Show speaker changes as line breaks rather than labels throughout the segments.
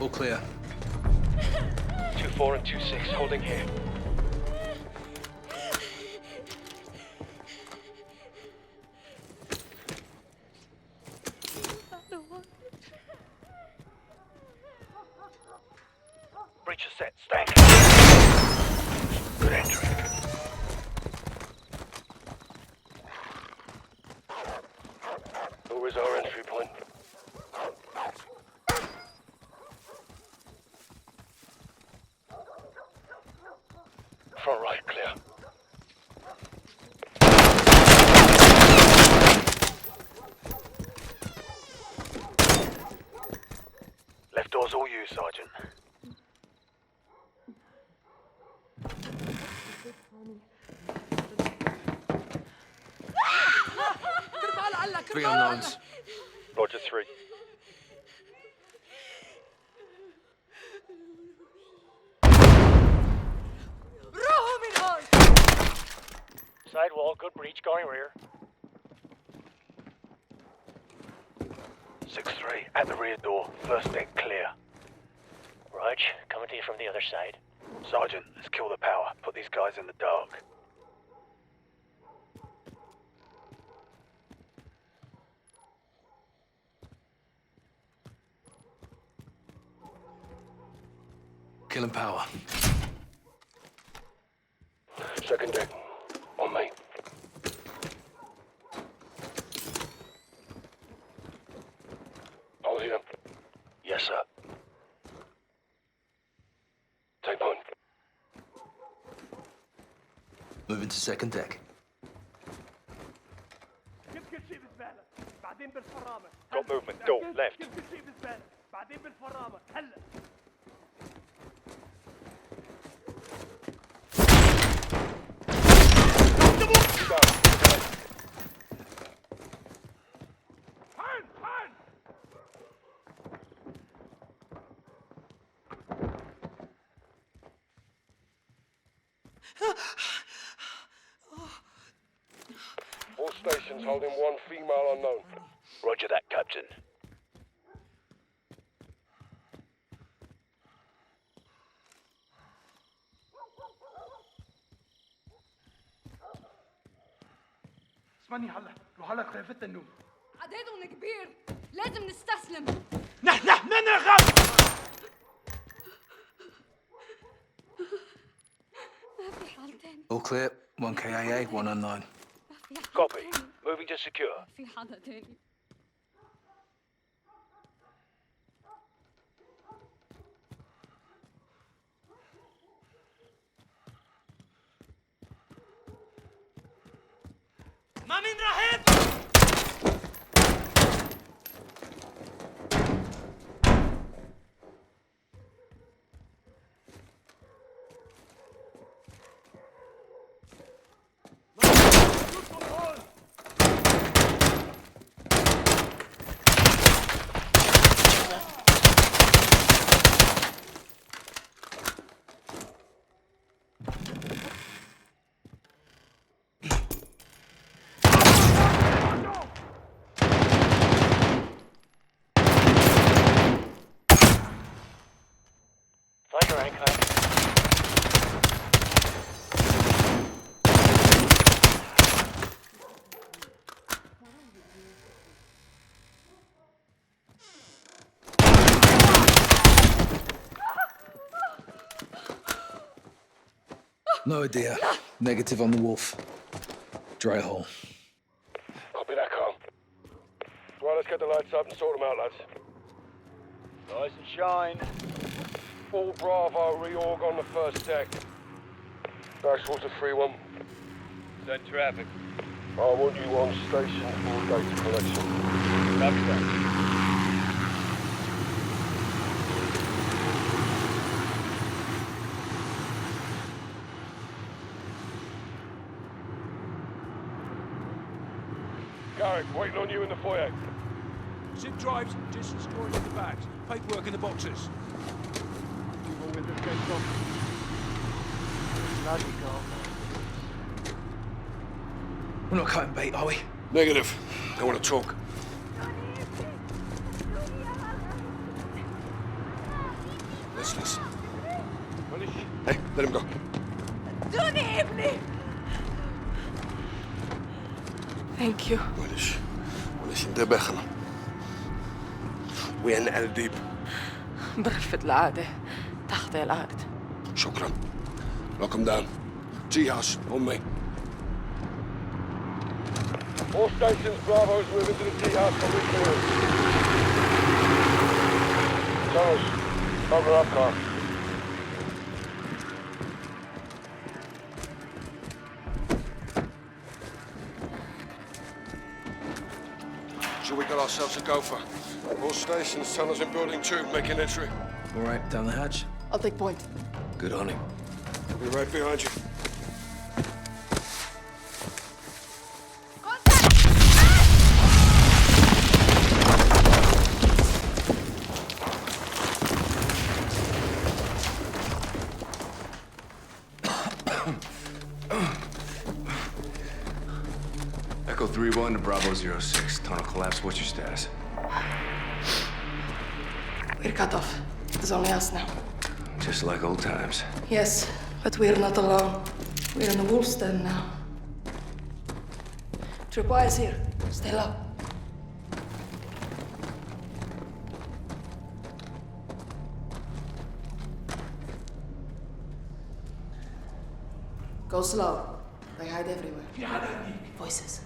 All clear.
2-4 and 2-6, holding here. Breach is set. Stand. Good entry. Where is our entry point? Front right, clear. Left door's all you, Sergeant.
Three unknowns.
Roger 3. Sidewall, good breach, going rear. 6-3, at the rear door, first deck clear. Rog, coming to you from the other side. Sergeant, let's kill the power. Put these guys in the dark.
Killing power.
Second deck, on me. All here. Yes, sir. Take point.
Moving to second deck.
Got movement, door, left. All stations holding one female unknown. Roger that, Captain.
اسمعني هلا روح هلا خرافة النوم
عددهم كبير لازم نستسلم
نحن ما نرغب
ما في حال تاني
All clear. One KIA, one unknown.
ما في حال
Copy.
تاني.
Moving to secure.
ما في حدا تاني
ما من رهيب
Find your anchor.
No idea. Negative on the wolf. Dry hole.
Copy that, Carl. Right, let's get the lights up and sort them out, lads. Rise and shine. All Bravo reorg on the first deck. Backwater 3-1. Send traffic. I want you on station for data collection. Copy that. Garrick, waiting on you in the foyer.
Zip drives, just storing in the bags. Paperwork in the boxes.
We're not cutting bait, are we?
Negative. They want to talk.
Let's listen. Hey, let him go.
دوني ابني.
Thank you.
وليش انتبهنا. وين الديب؟
برفة العادة تحت الأرض.
شكرا. Lock him down. G-House, on me. All stations, Bravo's moving to the G-House for refuel. Charles, cover up, car. So we got ourselves a gopher. All stations, tunnels in building 2, making entry.
All right, down the hatch.
I'll take point.
Good on him.
We'll be right behind you.
Echo 3-1 to Bravo 06. Tunnel collapse. What's your status?
We're cut off. It's only us now.
Just like old times.
Yes, but we're not alone. We're in the wolf's den now. Tripwire is here. Stay low. Go slow. They hide everywhere. Voices.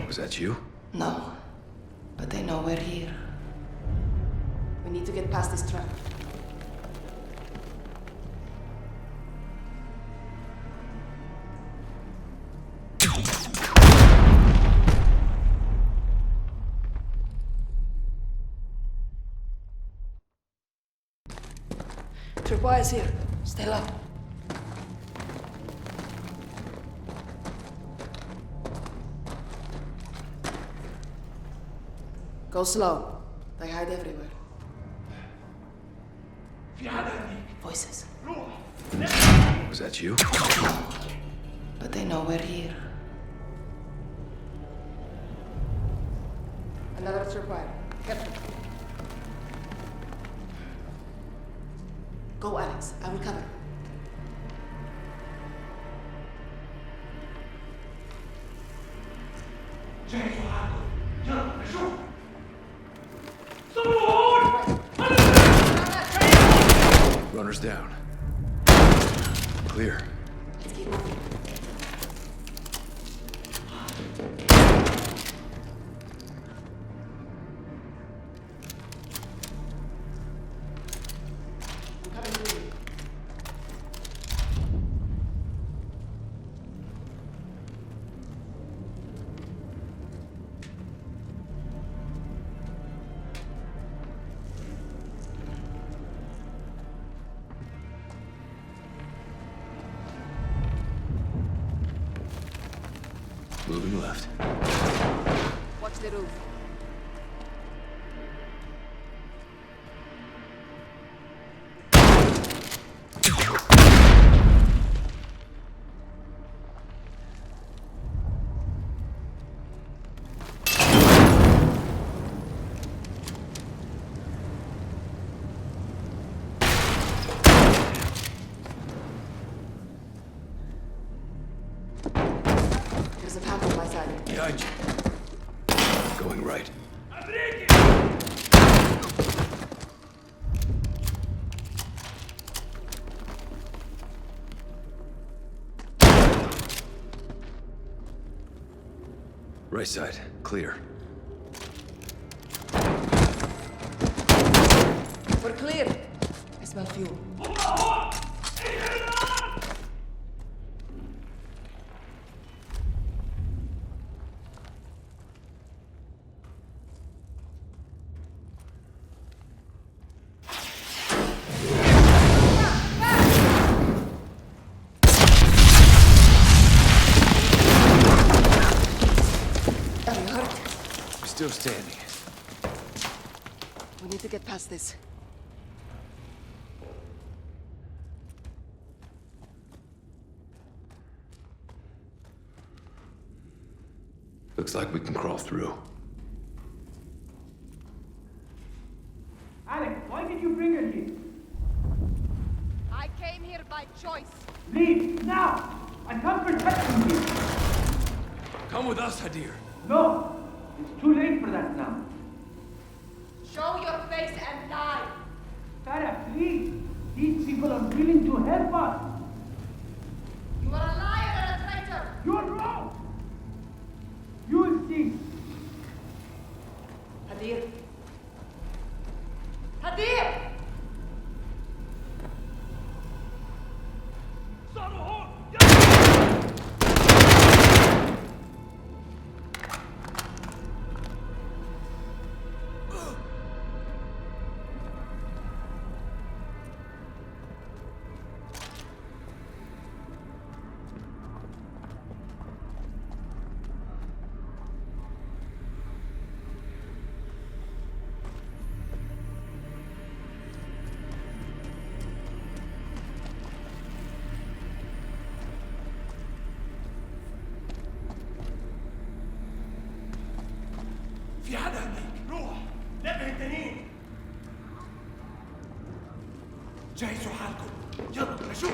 Was that you?
No, but they know we're here. We need to get past this trap. Tripwire is here. Stay low. Go slow. They hide everywhere. Voices.
Was that you?
But they know we're here. Another tripwire. Careful. Go, Alex. I will cover.
Runner's down. Clear.
Let's keep moving. I'm coming through you.
Moving left.
Watch the roof. There's a path on my side.
Behind you. Going right. Right side. Clear.
We're clear. I smell fuel. Are you hurt?
We're still standing.
We need to get past this.
Looks like we can crawl through.
Alex, why did you bring her here?
my choice.
Leave, now! I can't protect you here.
Come with us, Hadir.
No! It's too late for that now.
Show your face and lie.
Farah, please! These people are willing to help us!
You are a liar and a traitor.
You're wrong! You will see.
Hadir. Hadir!
في حدا هنيك. روح نبه التانيين. جهزوا حالكم. يلا نشوف.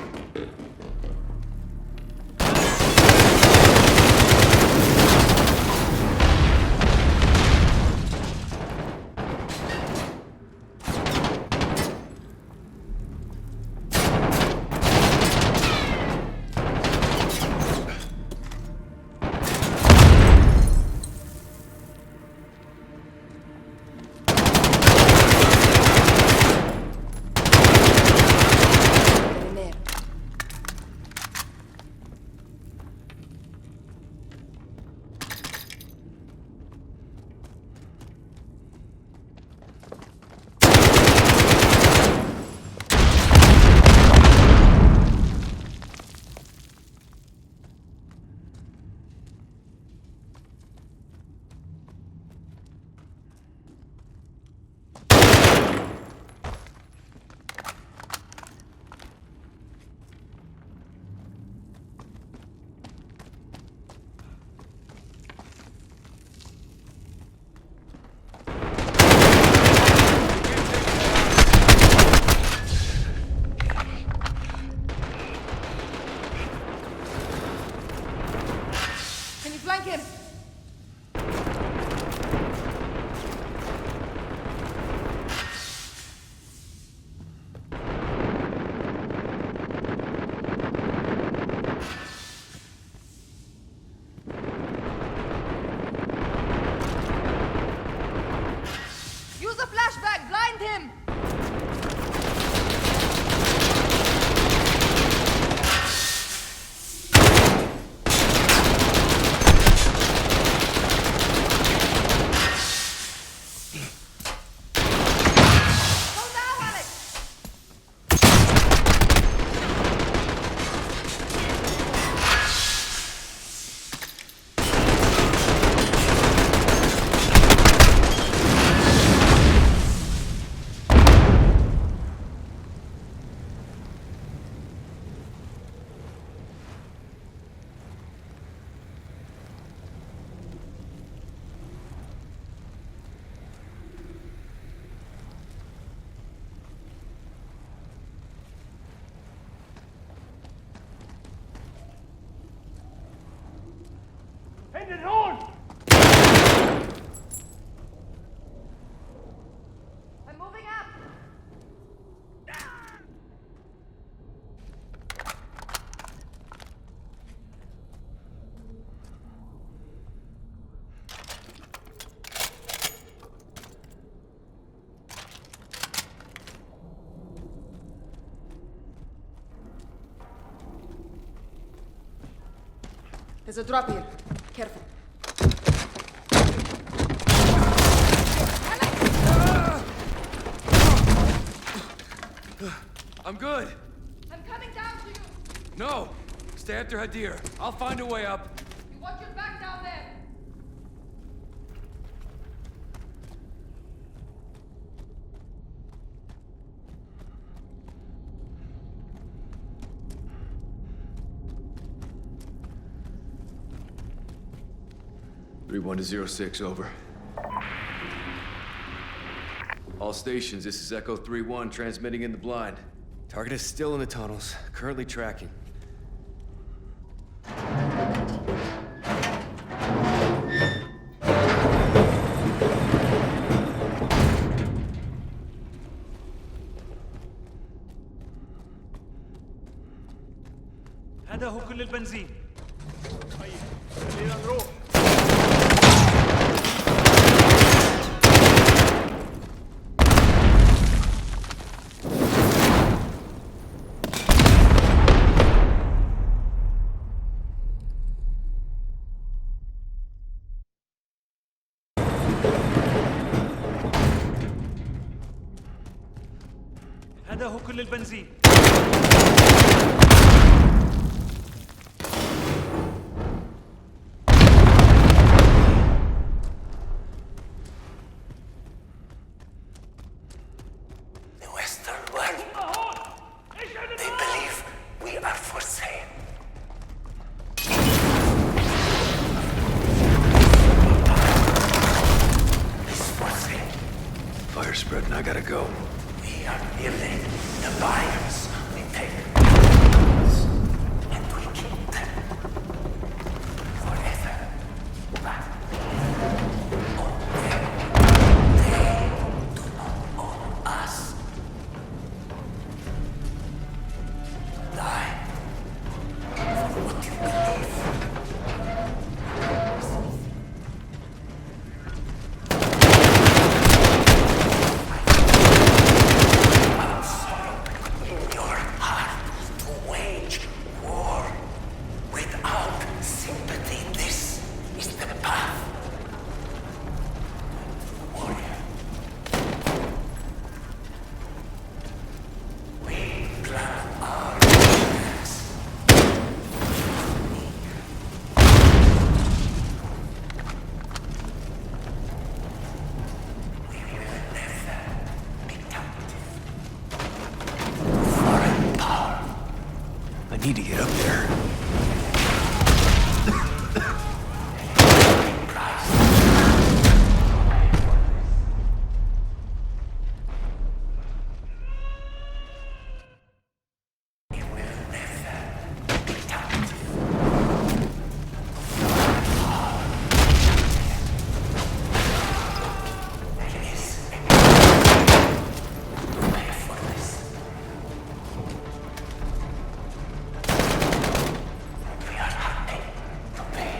Can you flank him? Use a flashbang! Blind him! Go now, Alex!
End it on!
I'm moving up! There's a drop here. Careful.
I'm good.
I'm coming down to you!
No. Stay after Hadir. I'll find a way up.
You watch your back down there!
Three one to 06, over. All stations, this is Echo 3-1, transmitting in the blind. Target is still in the tunnels, currently tracking.
هذا هو كل البنزين. طيب خلينا نروح. هذا هو كل البنزين.
The Western world, they believe we are for sale. It's for sale.
Fire spreading, I gotta go.
We are building the buyers. We take and we keep them forever. But they do not own us. Die for what you believe. In your heart to wage war without sympathy. This is the path. Warrior. We plan our plans. We will never be captive. Foreign power.
I need to get up there.
We will never be captive. There is a to pay for this. We are happy to pay.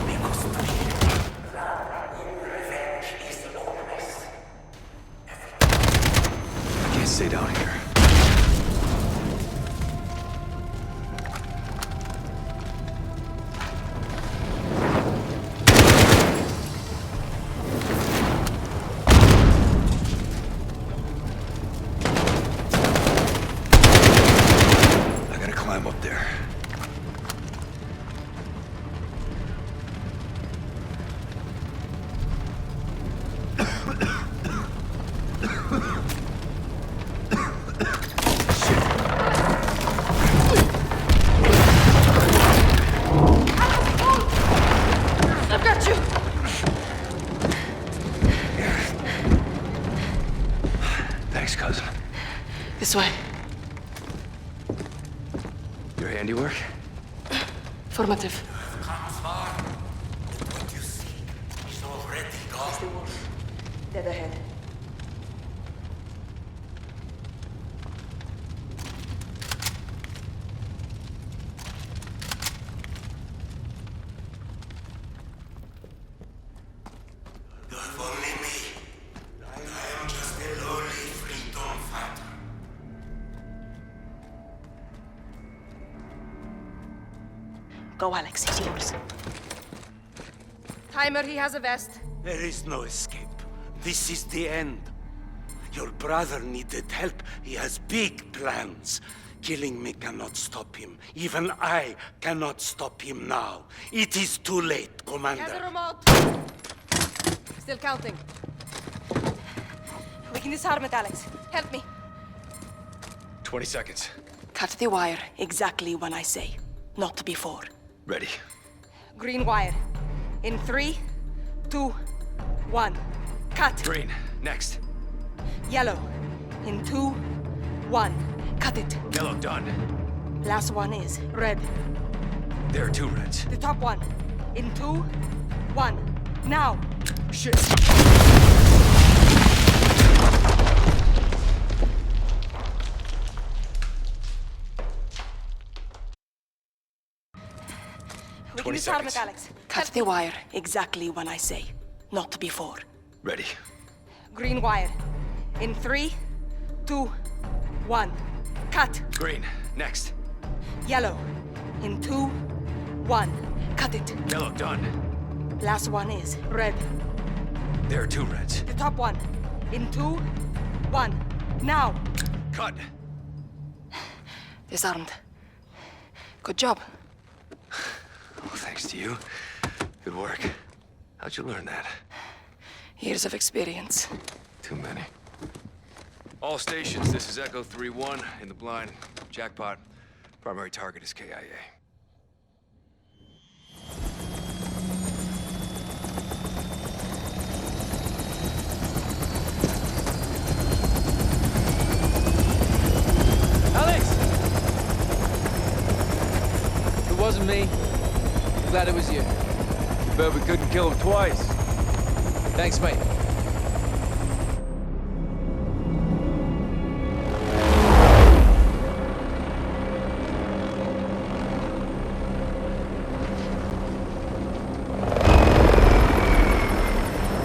Because revenge is always
I can't stay down here. I gotta climb up there.
I've got you!
Thanks, cousin.
This way.
Your handiwork?
Formative.
come far. But what you see is already gone.
The wolf. Dead ahead.
You have only me. I am just a lowly freedom fighter.
Go, Alex. It's yours. Timer, he has a vest.
There is no escape. This is the end. Your brother needed help. He has big plans. Killing me cannot stop him. Even I cannot stop him now. It is too late, Commander.
Has a remote. Still counting. We can disarm it, Alex. Help me.
20 seconds.
Cut the wire exactly when I say. Not before.
Ready.
Green wire. In 3, 2, 1. Cut.
Green. Next.
Yellow. In 2, 1. Cut it.
Yellow, done.
Last one is red.
There are 2 reds.
The top one. In 2, 1. Now.
Shit.
We
20
can disarm
seconds.
it, Alex. Cut the wire exactly when I say, not before.
Ready.
Green wire. In 3, 2, 1. Cut.
Green. Next.
Yellow. In 2, 1. Cut it.
Yellow, done.
Last one is red.
There are 2 reds.
The top one. In 2, 1. Now.
Cut.
Disarmed. Good job.
Oh, thanks to you. Good work. How'd you learn that?
Years of experience.
Too many. All stations, this is Echo 3-1 in the blind. Jackpot. Primary target is KIA.
Alex! It wasn't me. Glad it was you.
Bet we couldn't kill him twice.
Thanks, mate.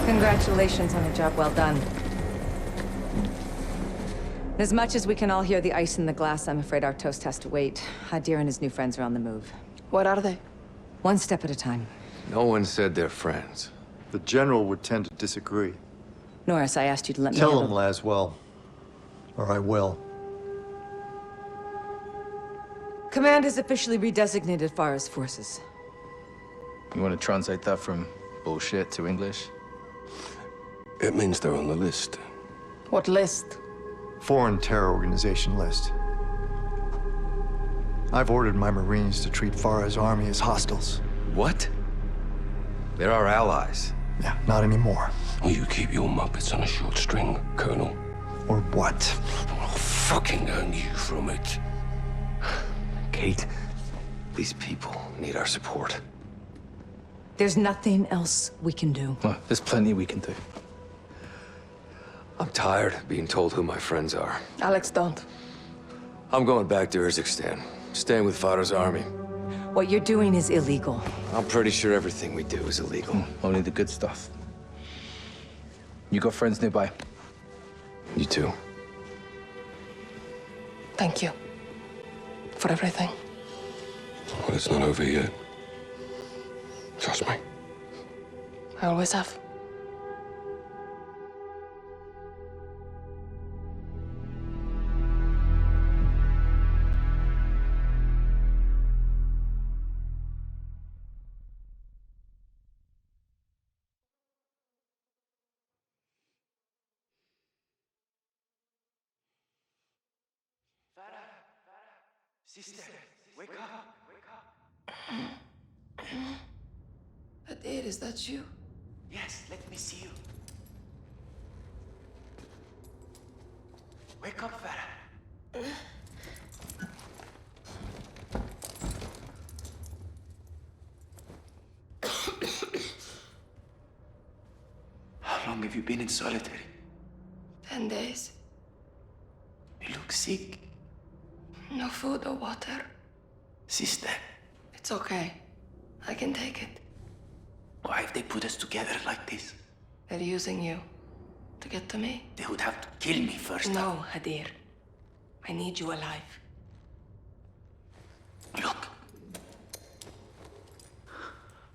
Congratulations on a job well done. As much as we can all hear the ice in the glass, I'm afraid our toast has to wait. Hadir and his new friends are on the move.
What are they?
One step at a time.
No one said they're friends.
The General would tend to disagree.
Norris, I asked you to let me
Tell
handle-
him, Laswell. Or I will.
Command has officially redesignated Farah's forces.
You want to translate that from bullshit to English?
It means they're on the list.
What list?
Foreign terror organization list. I've ordered my Marines to treat Farah's army as hostiles.
What? They're our allies.
Yeah, not anymore.
Will you keep your Muppets on a short string, Colonel?
Or what?
I'll fucking earn you from it.
Kate, these people need our support.
There's nothing else we can do.
Well, there's plenty we can do.
I'm tired of being told who my friends are.
Alex, don't.
I'm going back to Urzikstan, staying with Farah's army.
What you're doing is illegal.
I'm pretty sure everything we do is illegal.
Only the good stuff. You got friends nearby?
You too.
Thank you. For everything.
Well, it's not over yet. Trust me.
I always have.
Sister, wake up!
Hadir, is that you?
Yes, let me see you. Wake up, Farah. How long have you been in solitary?
10 days.
You look sick.
No food or water.
Sister,
It's okay. I can take it.
why have they put us together like this?
They're using you to get to me.
They would have to kill me first.
No, Hadir. I need you alive.
Look.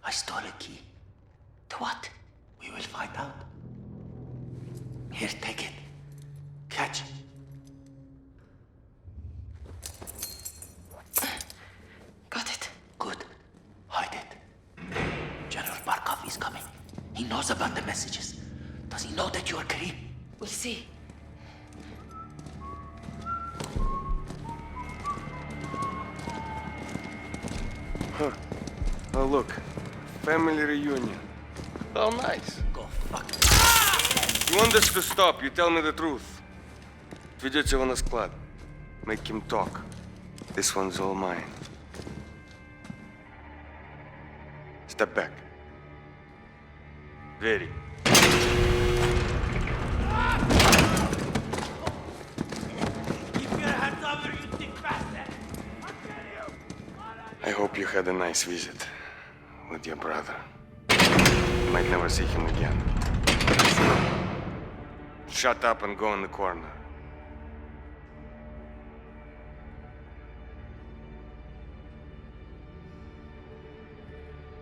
I stole a key.
To what?
We will find out. Here, take it. Catch it.
Got it.
Good. Hide it. General Barkov is coming. He knows about the messages. Does he know that you are Kareem?
We'll see.
Oh, look. Family reunion. Oh, nice.
Go fuck.
You want this to stop, you tell me the truth. Ведете его на склад. Make him talk. This one's all mine. Step back. Двери. I hope you had a nice visit with your brother. You might never see him again. Shut up and go in the corner.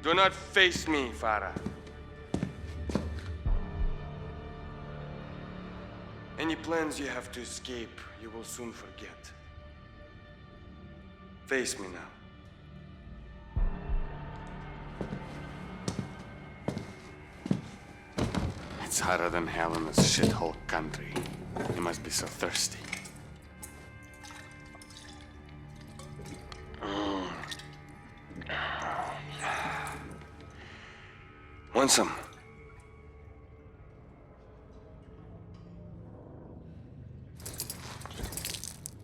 Do not face me, Farah. Any plans you have to escape, you will soon forget. Face me now. It's hotter than hell in this shithole country. You must be so thirsty. Want some?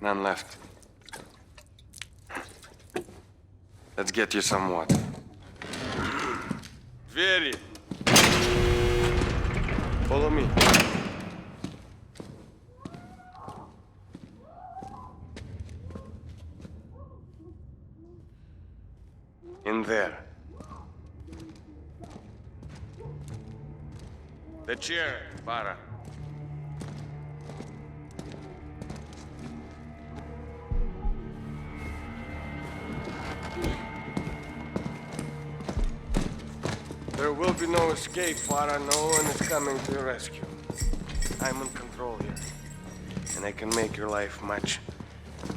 None left. Let's get you some water. Very. Follow me. In there. The chair, Farah. There will be no escape, Farah. No one is coming to your rescue. I'm in control here. And I can make your life much,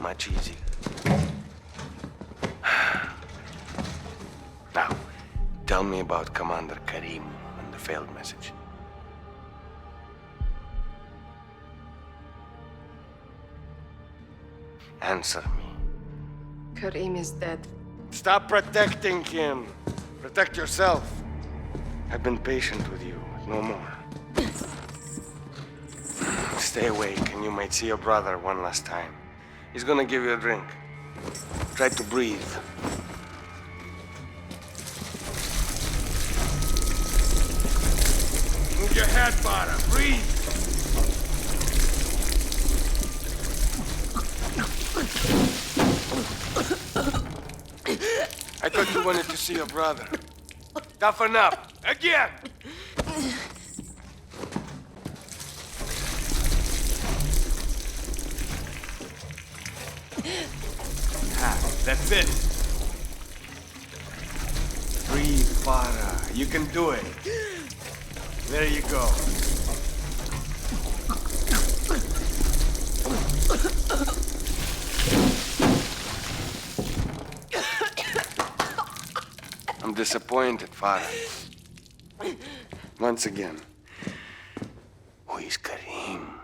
much easier. Now, tell me about Commander Karim and the failed message. Answer me.
Karim is dead.
Stop protecting him. Protect yourself. I've been patient with you. No more. Stay awake and you might see your brother one last time. He's gonna give you a drink. Try to breathe. Move your head, Farah. Breathe. I thought you wanted to see your brother. Toughen up. Again! That's it. Breathe, Farah. You can do it. There you go. I'm disappointed, Farah. Once again. Who is Karim?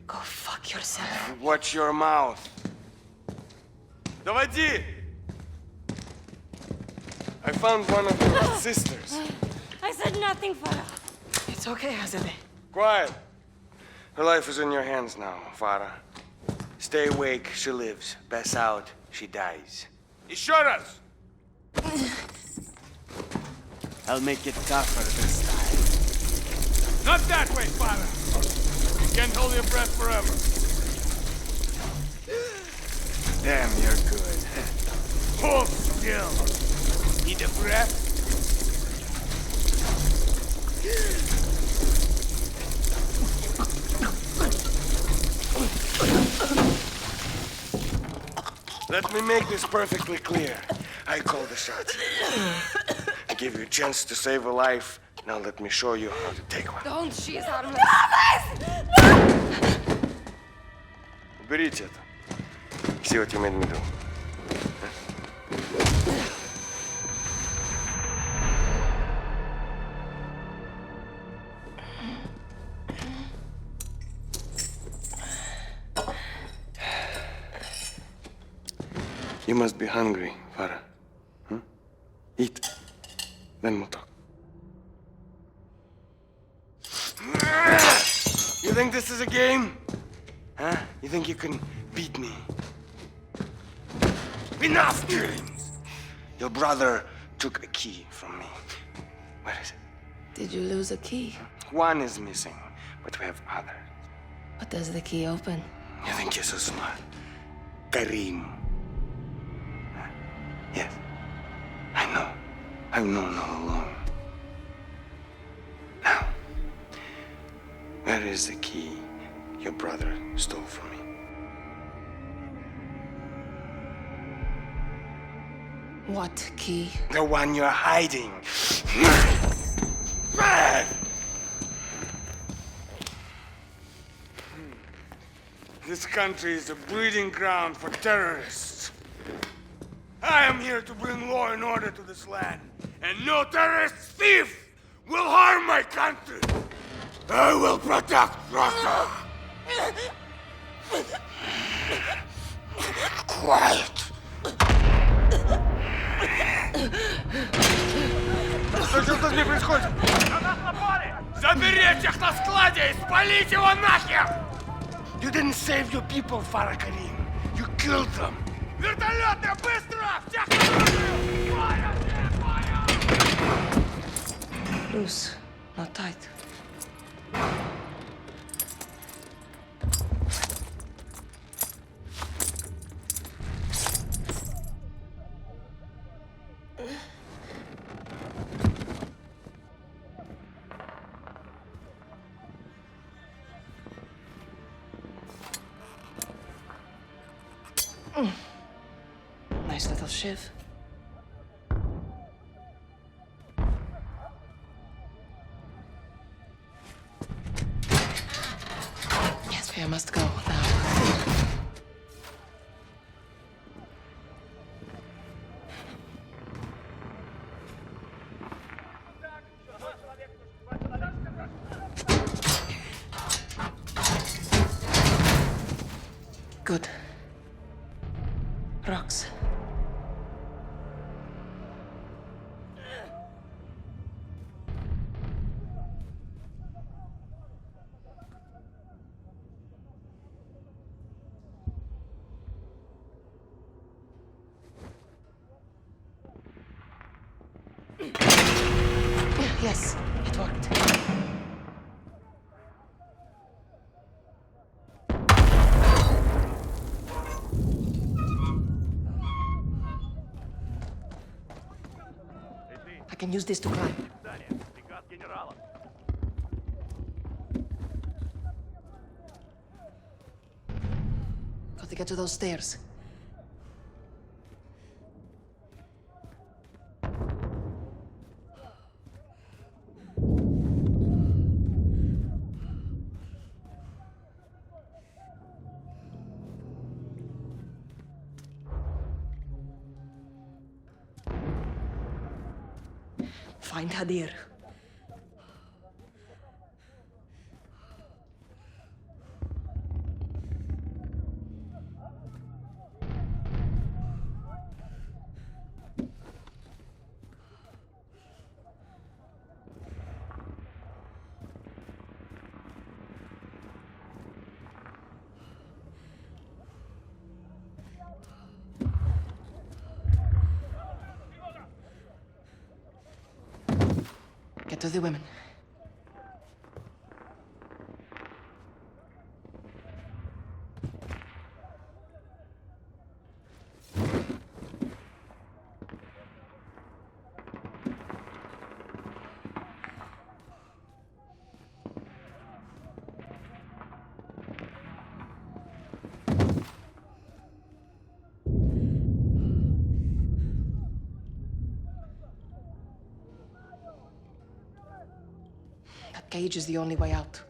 Go fuck yourself.
Watch your mouth. Доводи! I found one of your sisters.
I said nothing, Farah.
It's okay, Azadeh.
Quiet. Her life is in your hands now, Farah. Stay awake, she lives. Pass out, she dies. Еще раз! I'll make it tougher this time.
Not that way, Farah! You can't hold your breath forever.
Damn, you're good.
Hold still. Need a breath?
Let me make this perfectly clear. I call the shots. I give you a chance to save a life. Now let me show you how to take one.
Don't, she is harmless.
Уберите это. See what you made me do.
You must be hungry, Farah. Huh? Eat. Then we'll talk. You think this is a game? Huh? You think you can beat me? Enough killings! Your brother took a key from me. Where is it?
Did you lose a key?
One is missing, but we have others.
What does the key open?
You think you're so smart? Karim. Huh? Yes. I know. I've known all along. Now, where is the key your brother stole from me?
What key?
The one you're hiding. This country is a breeding ground for terrorists. I am here to bring law and order to this land, and no terrorist thief will harm my country. I will protect Russia. Quiet. Что с ней происходит?
На нас напали!
Заберите их на складе и спалите его нахер! You didn't save your people, Farah Karim. You killed them. Вертолеты, быстро! Всех на оружие! Fire!
Loose, not tight. Nice little shiv. Yes, I must go now. Good. Rocks. Yes, it worked. I can use this to climb. Got to get to those stairs. Find Hadir. Get to the women. That cage is the only way out.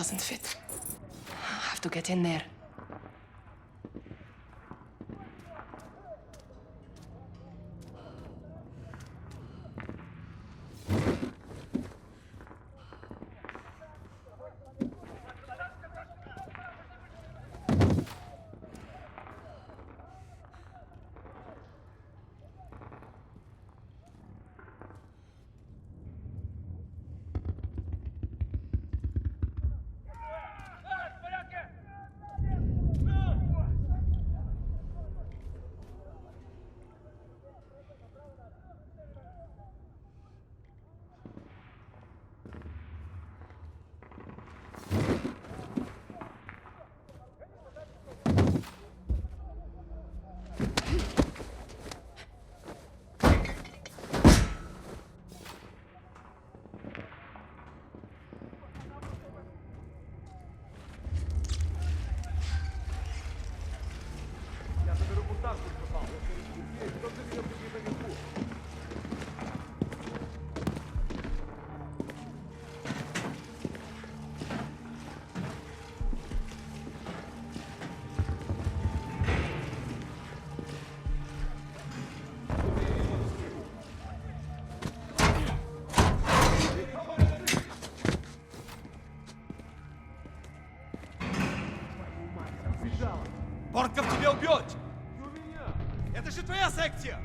doesn't fit. Have to get in there.
Бортков тебя убьет! Это же твоя секция!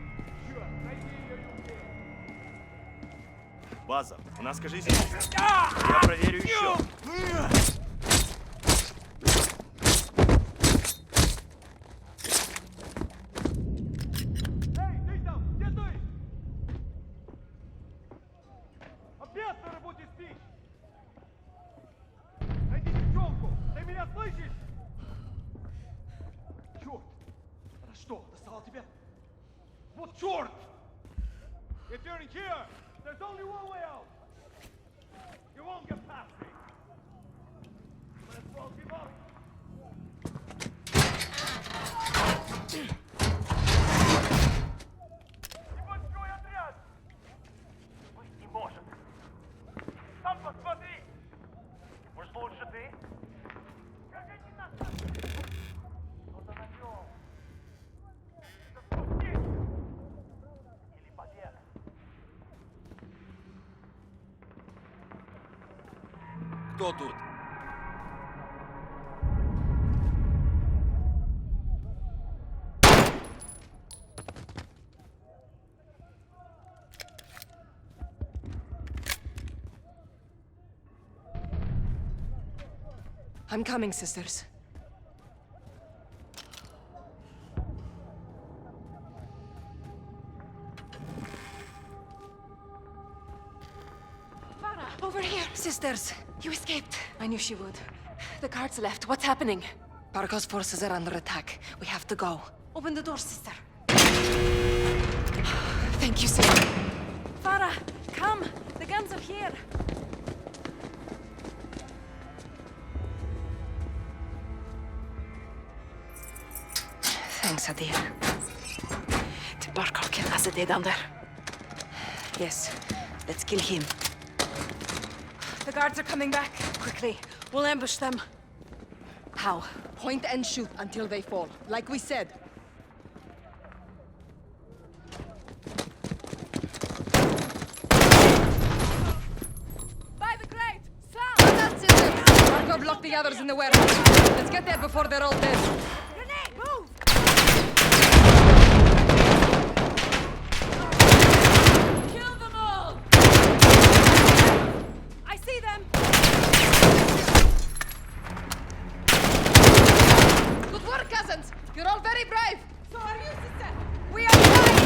База, у нас, кажись, я проверю еще.
Эй, ты там! Где ты? Обед на работе спишь! Найди девчонку! Ты меня слышишь? Черт! Она что, достала тебя? Вот черт! If you're in here, there's only one way out! You won't get past me! Let's well give up! Небольшой отряд! Быть не может! Там посмотри! Может, лучше ты? Скажите нас! Что-то на нем! Это спустить! Или побег! Кто тут?
I'm coming, sisters. Over here! Sisters, you escaped. I knew she would. The guards left. What's happening? Barkov's forces are under attack. We have to go. Open the door, sister. Thank you, sister.
Farah, come! The guns are here!
Thanks, Adir. Did Barkov kill Azadeh down there? Yes. Let's kill him.
The guards are coming back. Quickly, we'll ambush them.
How? Point and shoot until they fall, like we said.
By the grate! Slam!
That's it! Barkov locked the others in the warehouse. Let's get there before they're all dead.
Grenade! Move! Kill them all! I see them!
Good work, cousins! You're all very brave!
So are you, sister?
We are fine!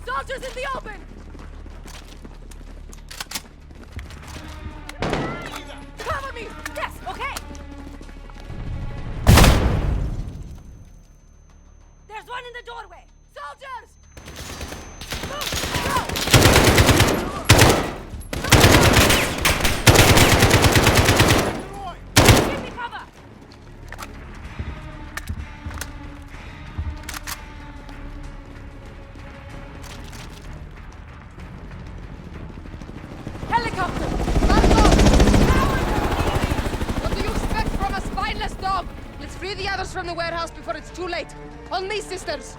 Soldiers in the open! Cover me! Yes, okay! There's one in the doorway! Soldiers! Move! Go! Give me cover!
helicopter! What do you expect from a spineless dog? Let's free the others from the warehouse before it's too late. On me, sisters!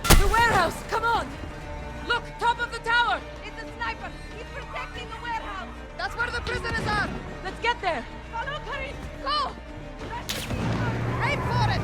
The warehouse! Come on! Look, top of the tower! It's a sniper! He's protecting the warehouse! That's where the prisoners are! Let's get there! Follow Karim! Go! Aim for it!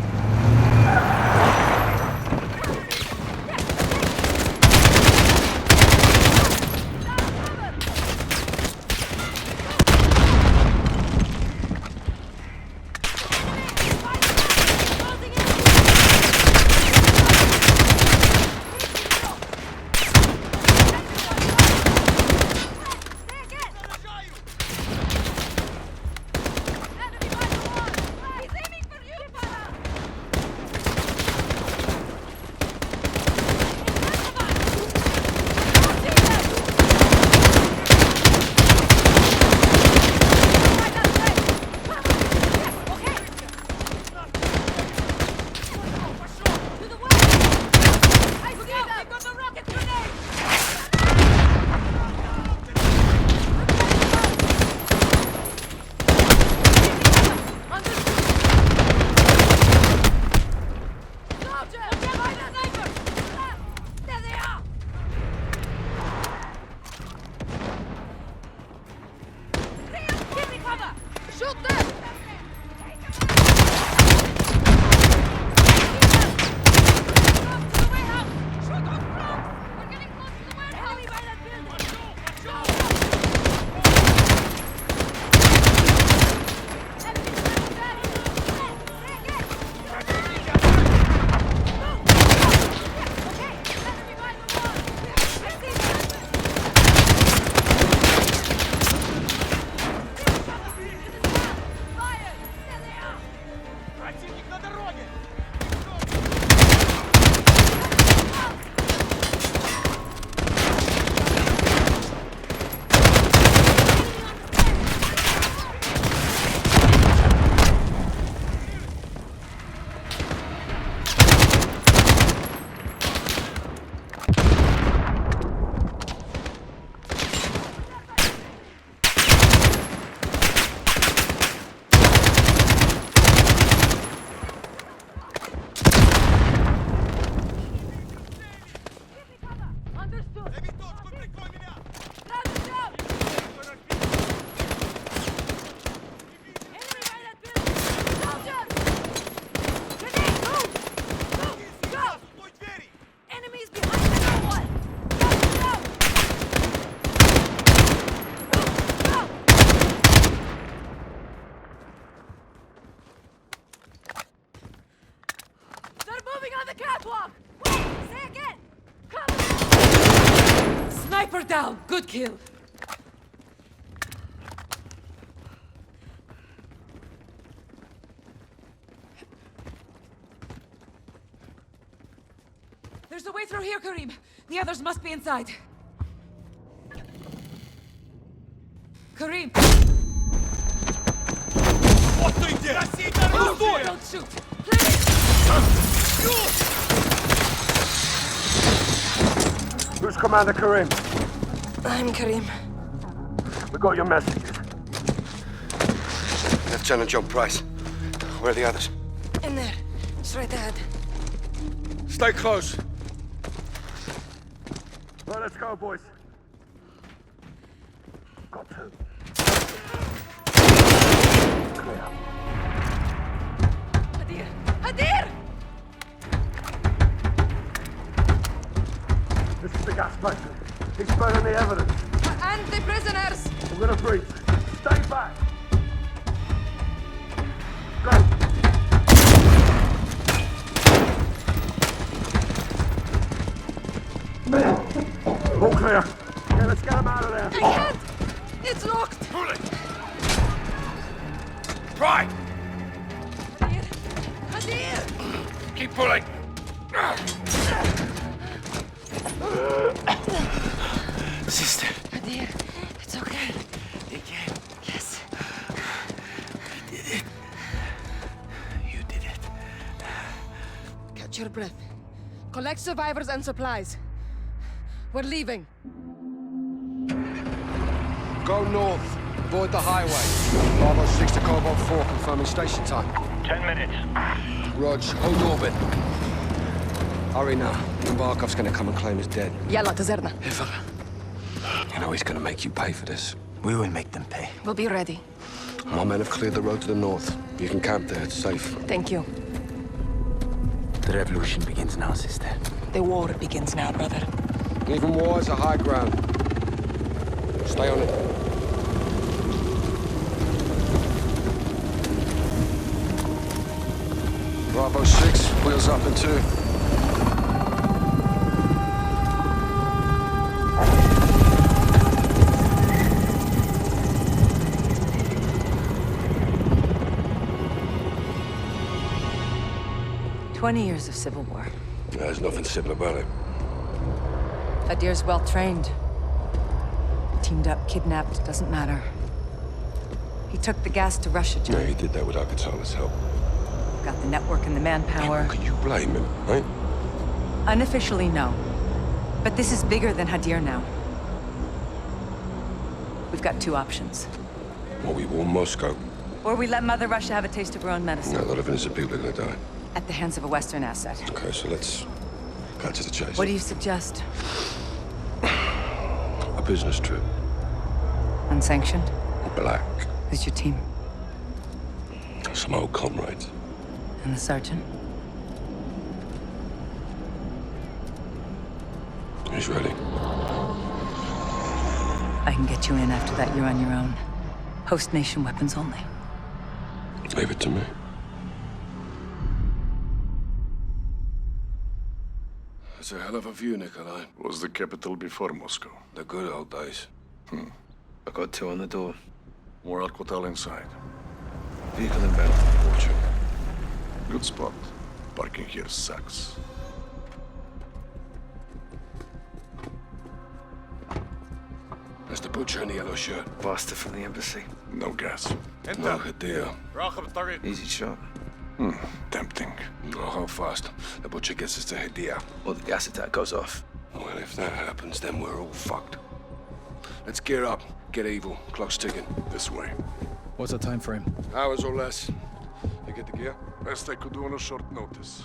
Down! Good kill! There's a way through here, Karim. The others must be inside. Karim!
What do you do?
Don't shoot! Please!
Who's Commander Karim?
I'm Karim.
We got your messages.
Lieutenant John Price. Where are the others?
In there. It's right ahead.
Stay close.
Right, let's go, boys. Got to. Clear.
Hadir! Hadir!
This is the gas station. He's burning the evidence.
And the prisoners!
We're gonna breach. Stay back. Go. All clear. Yeah, let's get him out of there.
I can't! It's locked!
Pull it! Right!
Hadir! Hadir!
Keep pulling! Sister.
Hadir, it's okay.
Again.
Yes.
You did it. You did it.
Catch your breath. Collect survivors and supplies. We're leaving.
Go north. Avoid the highway. Bravo 6 to Cobalt 4, confirming station time.
10 minutes.
Rog, hold orbit. Hurry now. Barkov's gonna come and claim his dead.
Yalla, Tazerna.
You know he's gonna make you pay for this.
We will make them pay.
We'll be ready.
My men have cleared the road to the north. You can camp there, it's safe.
Thank you.
The revolution begins now, sister.
The war begins now, brother.
Even war is a high ground. Stay on it. Bravo 6, wheels up in 2.
"20 years of civil war.
There's nothing civil about it.
Hadir's well-trained. Teamed up, kidnapped, doesn't matter. He took the gas to Russia,
No,
John.
he did that without Katana's help.
Got the network and the manpower.
Can you blame him, right?
Unofficially, no. But this is bigger than Hadir now. We've got 2 options.
Well, we warn Moscow.
Or we let Mother Russia have a taste of her own medicine.
A lot of innocent people are gonna die.
At the hands of a Western asset.
Okay, so let's cut to the chase.
What do you suggest?
A business trip.
Unsanctioned?
Black.
Who's your team?
Some old comrades.
And the sergeant?
He's ready.
I can get you in. After that, you're on your own. Host nation weapons only.
Leave it to me. It's a hell of a view, Nikolai.
Was the capital before Moscow?
The good old days.
I got 2 on the door.
More Alcotel inside.
Vehicle inbound. Watch it.
Good spot. Parking here sucks.
That's the butcher in the yellow shirt.
Bastard from the embassy.
No gas.
No Hadir.
Easy shot.
Tempting.
Oh, how fast? The butcher gets us to Hadir.
Or the gas attack goes off.
Well, if that happens, then we're all fucked. Let's gear up. Get evil. Clock's ticking.
This way.
What's the time frame?
Hours or less. You get the gear?
Best I could do on a short notice.